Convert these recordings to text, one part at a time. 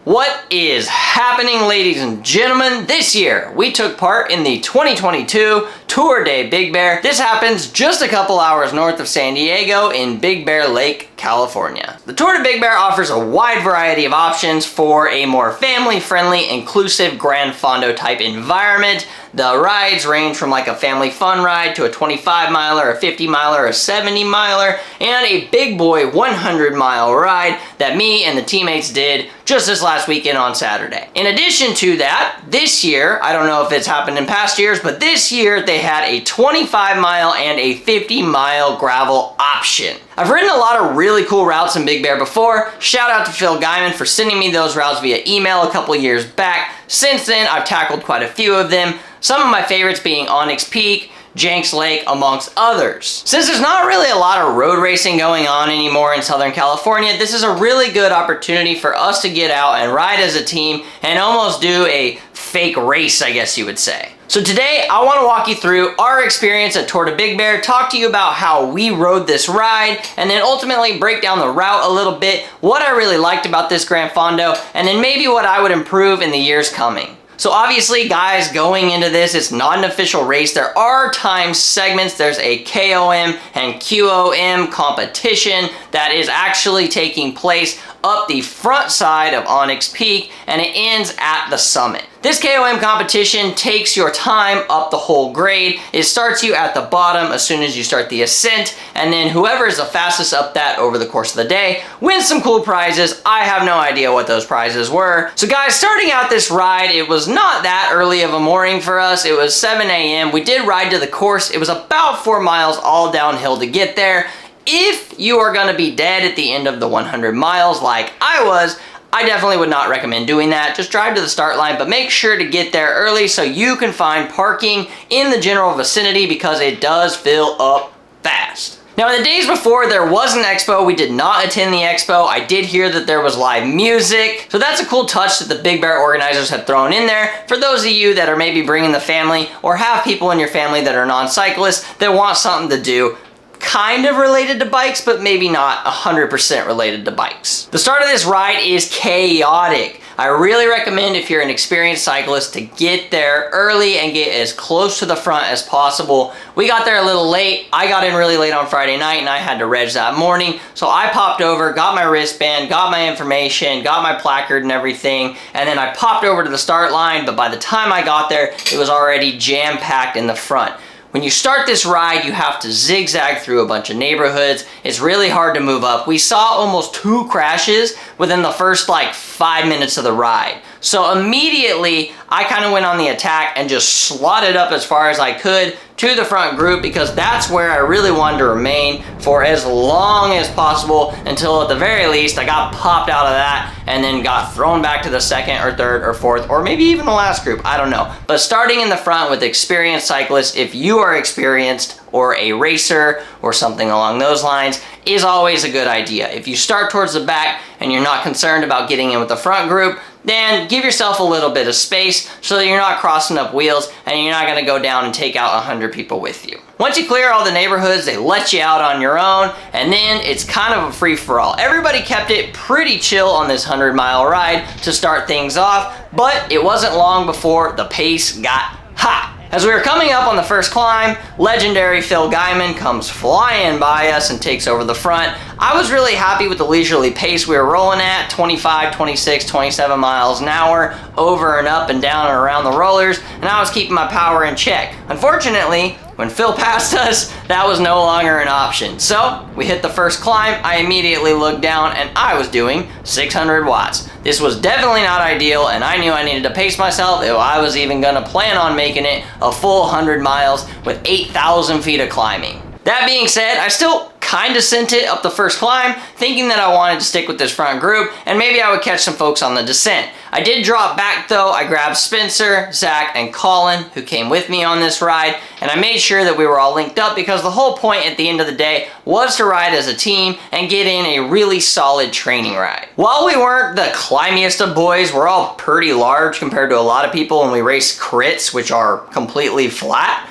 What is happening, ladies and gentlemen? This year, we took part in the 2022 Tour de Big Bear. This happens just a couple hours north of San Diego in Big Bear Lake, California. The Tour de Big Bear offers a wide variety of options for a more family-friendly, inclusive Gran Fondo type environment. The rides range from like a family fun ride to a 25-miler, a 50-miler, a 70-miler, and a big boy 100-mile ride that me and the teammates did just this last weekend on Saturday. In addition to that, this year, I don't know if it's happened in past years, but this year they had a 25-mile and a 50-mile gravel option. I've ridden a lot of really cool routes in Big Bear before. Shout out to Phil Gaimon for sending me those routes via email a couple years back. Since then, I've tackled quite a few of them. Some of my favorites being Onyx Peak, Jenks Lake, amongst others. Since there's not really a lot of road racing going on anymore in Southern California, this is a really good opportunity for us to get out and ride as a team and almost do a fake race, I guess you would say. So today, I want to walk you through our experience at Tour de Big Bear, talk to you about how we rode this ride, and then ultimately break down the route a little bit, what I really liked about this Gran Fondo, and then maybe what I would improve in the years coming. So obviously, guys, going into this, it's not an official race. There are time segments. There's a KOM and QOM competition that is actually taking place up the front side of Onyx Peak, and it ends at the summit. This KOM competition takes your time up the whole grade. It starts you at the bottom as soon as you start the ascent, and then whoever is the fastest up that over the course of the day wins some cool prizes. I have no idea what those prizes were. So guys, starting out this ride, it was not that early of a morning for us. It was 7 a.m. We did ride to the course. It was about 4 miles all downhill to get there. If you are going to be dead at the end of the 100 miles like I was, I definitely would not recommend doing that. Just drive to the start line, but make sure to get there early so you can find parking in the general vicinity because it does fill up fast. Now, in the days before, there was an expo. We did not attend the expo. I did hear that there was live music. So that's a cool touch that the Big Bear organizers have thrown in there for those of you that are maybe bringing the family or have people in your family that are non-cyclists that want something to do kind of related to bikes, but maybe not 100% related to bikes. The start of this ride is chaotic. I really recommend if you're an experienced cyclist to get there early and get as close to the front as possible. We got there a little late. I got in really late on Friday night and I had to reg that morning. So I popped over, got my wristband, got my information, got my placard and everything, and then I popped over to the start line, but by the time I got there, it was already jam-packed in the front. When you start this ride, you have to zigzag through a bunch of neighborhoods. It's really hard to move up. We saw almost 2 crashes within the first like 5 minutes of the ride. So immediately, I kind of went on the attack and just slotted up as far as I could to the front group because that's where I really wanted to remain for as long as possible until at the very least I got popped out of that and then got thrown back to the second or third or fourth or maybe even the last group, I don't know. But starting in the front with experienced cyclists, if you are experienced or a racer or something along those lines, is always a good idea. If you start towards the back and you're not concerned about getting in with the front group, then give yourself a little bit of space so that you're not crossing up wheels and you're not going to go down and take out 100 people with you. Once you clear all the neighborhoods, they let you out on your own, and then it's kind of a free-for-all. Everybody kept it pretty chill on this 100-mile ride to start things off, but it wasn't long before the pace got hot. As we were coming up on the first climb, legendary Phil Gaimon comes flying by us and takes over the front. I was really happy with the leisurely pace we were rolling at, 25, 26, 27 miles an hour, over and up and down and around the rollers, and I was keeping my power in check. Unfortunately, when Phil passed us, that was no longer an option. So we hit the first climb, I immediately looked down and I was doing 600 watts. This was definitely not ideal and I knew I needed to pace myself if I was even gonna plan on making it a full 100 miles with 8,000 feet of climbing. That being said, I still kind of sent it up the first climb, thinking that I wanted to stick with this front group and maybe I would catch some folks on the descent. I did drop back though. I grabbed Spencer, Zach, and Colin, who came with me on this ride, and I made sure that we were all linked up because the whole point at the end of the day was to ride as a team and get in a really solid training ride. While we weren't the climbiest of boys, we're all pretty large compared to a lot of people when we race crits, which are completely flat.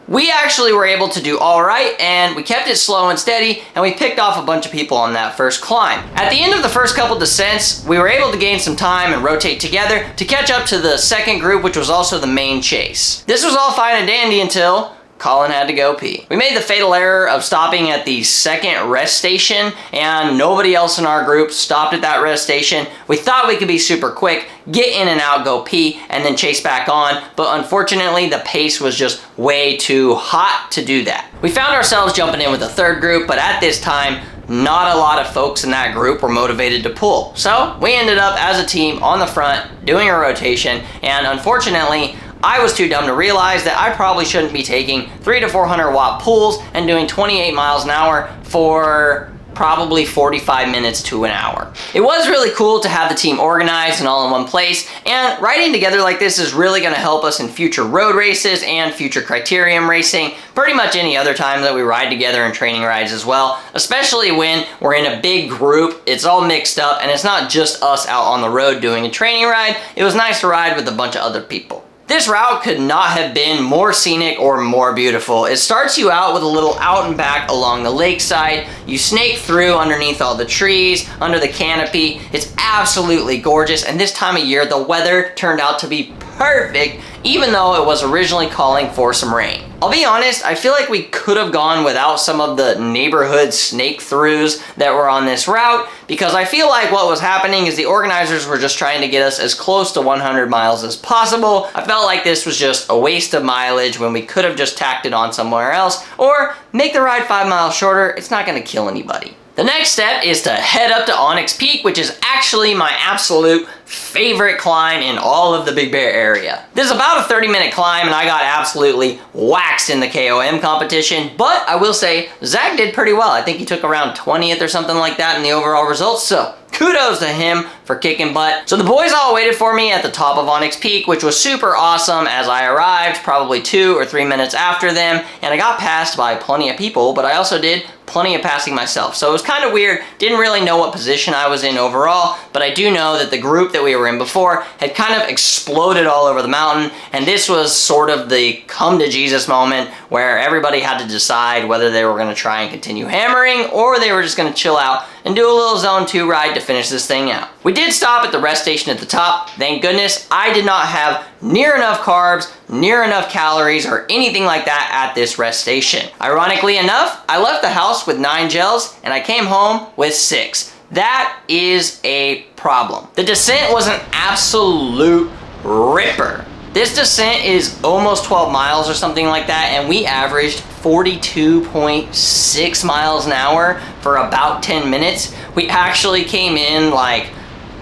We actually were able to do all right, and we kept it slow and steady, and we picked off a bunch of people on that first climb. At the end of the first couple descents, we were able to gain some time and rotate together to catch up to the second group, which was also the main chase. This was all fine and dandy until Colin had to go pee. We made the fatal error of stopping at the second rest station, and nobody else in our group stopped at that rest station. We thought we could be super quick, get in and out, go pee, and then chase back on, but unfortunately the pace was just way too hot to do that. We found ourselves jumping in with a third group, but at this time, not a lot of folks in that group were motivated to pull. So we ended up as a team on the front doing a rotation, and unfortunately, I was too dumb to realize that I probably shouldn't be taking 300 to 400 watt pulls and doing 28 miles an hour for probably 45 minutes to an hour. It was really cool to have the team organized and all in one place, and riding together like this is really going to help us in future road races and future criterium racing, pretty much any other time that we ride together in training rides as well, especially when we're in a big group. It's all mixed up and it's not just us out on the road doing a training ride. It was nice to ride with a bunch of other people. This route could not have been more scenic or more beautiful. It starts you out with a little out and back along the lakeside. You snake through underneath all the trees, under the canopy. It's absolutely gorgeous, and this time of year the weather turned out to be perfect, even though it was originally calling for some rain. I'll be honest, I feel like we could have gone without some of the neighborhood snake throughs that were on this route, because I feel like what was happening is the organizers were just trying to get us as close to 100 miles as possible. I felt like this was just a waste of mileage when we could have just tacked it on somewhere else, or make the ride 5 miles shorter. It's not going to kill anybody. The next step is to head up to Onyx Peak, which is actually my absolute favorite climb in all of the Big Bear area. This is about a 30-minute climb, and I got absolutely waxed in the KOM competition, but I will say Zach did pretty well. I think he took around 20th or something like that in the overall results, so kudos to him for kicking butt. So the boys all waited for me at the top of Onyx Peak, which was super awesome as I arrived probably 2 or 3 minutes after them, and I got passed by plenty of people, but I also did plenty of passing myself. So it was kind of weird. Didn't really know what position I was in overall, but I do know that the group that we were in before had kind of exploded all over the mountain, and this was sort of the come to Jesus moment where everybody had to decide whether they were going to try and continue hammering or they were just going to chill out and do a little zone 2 ride to finish this thing out. We did stop at the rest station at the top. Thank goodness I did not have near enough carbs, near enough calories, or anything like that at this rest station. Ironically enough, I left the house with 9 gels and I came home with 6. That is a problem. The descent was an absolute ripper. This descent is almost 12 miles or something like that, and we averaged 42.6 miles an hour for about 10 minutes. We actually came in like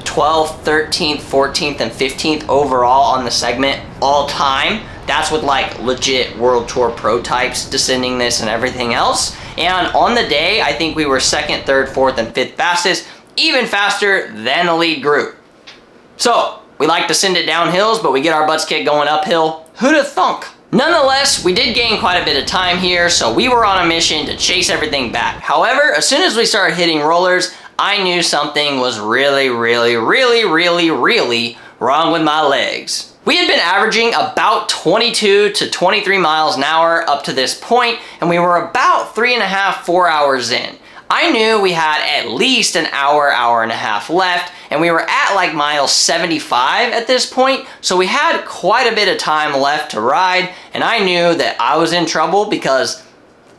12th, 13th, 14th, and 15th overall on the segment all time. That's with like legit World Tour pro types descending this and everything else. And on the day, I think we were 2nd, 3rd, 4th, and 5th fastest, even faster than the lead group. So we like to send it down hills, but we get our butts kicked going uphill. Who'da thunk? Nonetheless, we did gain quite a bit of time here, so we were on a mission to chase everything back. However, as soon as we started hitting rollers, I knew something was really wrong with my legs. We had been averaging about 22 to 23 miles an hour up to this point, and we were about 3.5, 4 hours in. I knew we had at least an hour, hour and a half left, and we were at like mile 75 at this point, so we had quite a bit of time left to ride, and I knew that I was in trouble because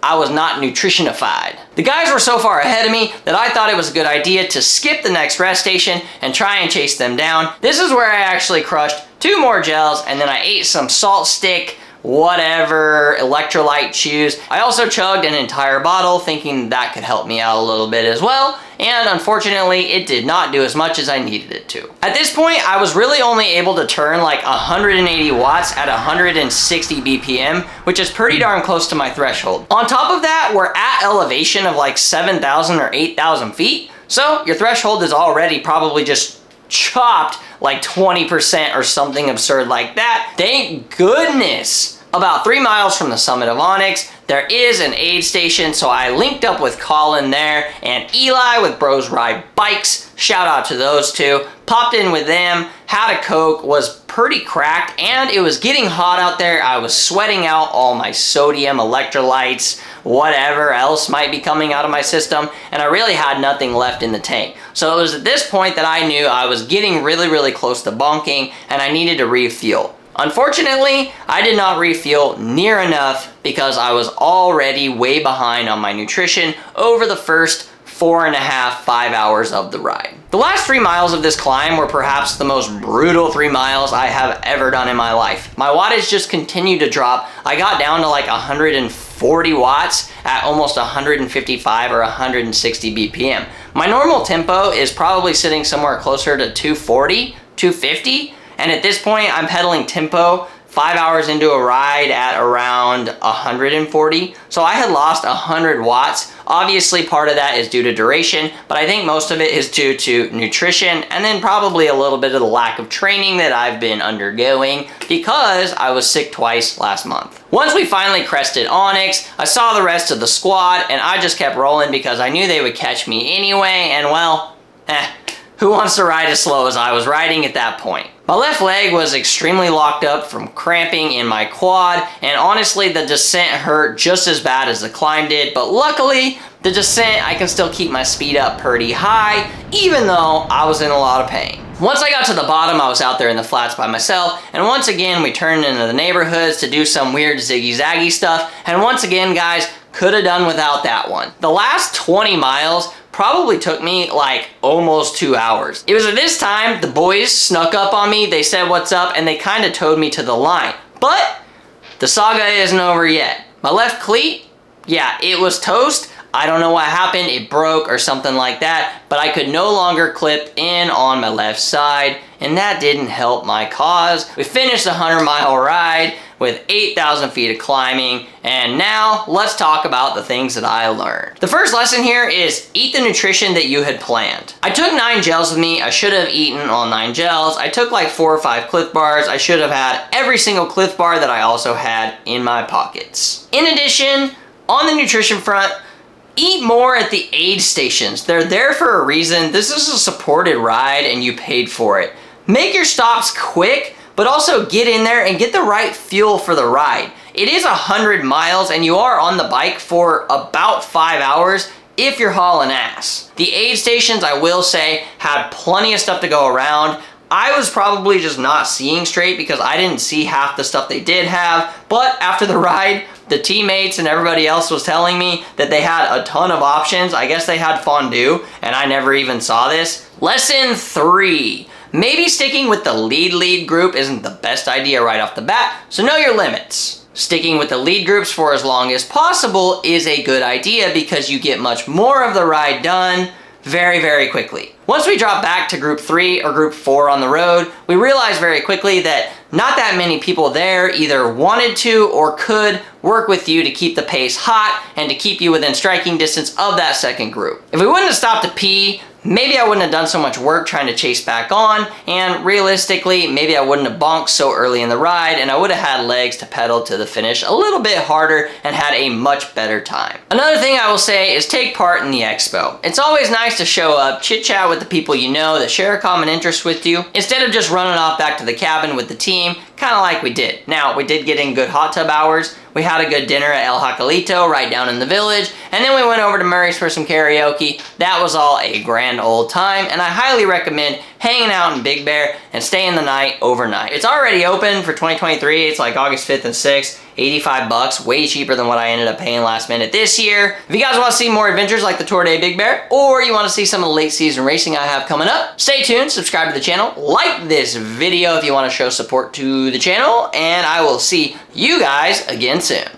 I was not nutritionified. The guys were so far ahead of me that I thought it was a good idea to skip the next rest station and try and chase them down. This is where I actually crushed 2 more gels, and then I ate some salt stick, whatever, electrolyte chews. I also chugged an entire bottle thinking that could help me out a little bit as well, and unfortunately it did not do as much as I needed it to. At this point, I was really only able to turn like 180 watts at 160 BPM, which is pretty darn close to my threshold. On top of that, we're at elevation of like 7,000 or 8,000 feet, so your threshold is already probably just chopped like 20% or something absurd like that. Thank goodness. About 3 miles from the summit of Onyx, there is an aid station, so I linked up with Colin there and Eli with Bros Ride Bikes. Shout out to those two. Popped in with them, had a Coke, was pretty cracked and it was getting hot out there. I was sweating out all my sodium, electrolytes, whatever else might be coming out of my system, and I really had nothing left in the tank. So it was at this point that I knew I was getting really close to bonking and I needed to refuel. Unfortunately, I did not refuel near enough because I was already way behind on my nutrition over the first 4.5, 5 hours of the ride. The last 3 miles of this climb were perhaps the most brutal 3 miles I have ever done in my life. My wattage just continued to drop. I got down to like 140 watts at almost 155 or 160 BPM. My normal tempo is probably sitting somewhere closer to 240, 250, and at this point I'm pedaling tempo 5 hours into a ride at around 140. So I had lost 100 watts. Obviously part of that is due to duration, but I think most of it is due to nutrition and then probably a little bit of the lack of training that I've been undergoing because I was sick twice last month. Once we finally crested Onyx, I saw the rest of the squad and I just kept rolling because I knew they would catch me anyway, and well, who wants to ride as slow as I was riding at that point? My left leg was extremely locked up from cramping in my quad, and honestly the descent hurt just as bad as the climb did, but luckily the descent I can still keep my speed up pretty high even though I was in a lot of pain. Once I got to the bottom, I was out there in the flats by myself, and once again we turned into the neighborhoods to do some weird ziggy-zaggy stuff, and once again guys, could have done without that one. The last 20 miles probably took me like almost 2 hours. It was at this time the boys snuck up on me, they said what's up, and they kind of towed me to the line. But the saga isn't over yet. My left cleat, yeah, it was toast. I don't know what happened, it broke or something like that, but I could no longer clip in on my left side, and that didn't help my cause. We finished the 100-mile ride with 8,000 feet of climbing, and now let's talk about the things that I learned. The first lesson here is eat the nutrition that you had planned. I took 9 gels with me. I should have eaten all 9 gels. I took like 4 or 5 Clif Bars. I should have had every single Clif Bar that I also had in my pockets. In addition, on the nutrition front, eat more at the aid stations. They're there for a reason. This is a supported ride and you paid for it. Make your stops quick, but also get in there and get the right fuel for the ride. It is 100 miles and you are on the bike for about 5 hours if you're hauling ass. The aid stations, I will say, had plenty of stuff to go around. I was probably just not seeing straight because I didn't see half the stuff they did have, but after the ride, the teammates and everybody else was telling me that they had a ton of options. I guess they had fondue, and I never even saw this. Lesson 3. Maybe sticking with the lead group isn't the best idea right off the bat, so know your limits. Sticking with the lead groups for as long as possible is a good idea because you get much more of the ride done very quickly. Once we dropped back to group 3 or group 4 on the road, we realized very quickly that not that many people there either wanted to or could work with you to keep the pace hot and to keep you within striking distance of that second group. If we wouldn't have stopped to pee, maybe I wouldn't have done so much work trying to chase back on, and realistically, maybe I wouldn't have bonked so early in the ride, and I would have had legs to pedal to the finish a little bit harder and had a much better time. Another thing I will say is take part in the expo. It's always nice to show up, chit chat with the people you know that share a common interest with you, instead of just running off back to the cabin with the team, kind of like we did. Now, we did get in good hot tub hours. We had a good dinner at El Jacalito right down in the village, and then we went over to Murray's for some karaoke. That was all a grand old time, and I highly recommend hanging out in Big Bear and staying the night overnight. It's already open for 2023. It's like August 5th and 6th. 85 bucks, way cheaper than what I ended up paying last minute this year. If you guys want to see more adventures like the Tour de Big Bear, or you want to see some of the late season racing I have coming up, stay tuned, subscribe to the channel, like this video if you want to show support to the channel, and I will see you guys again soon.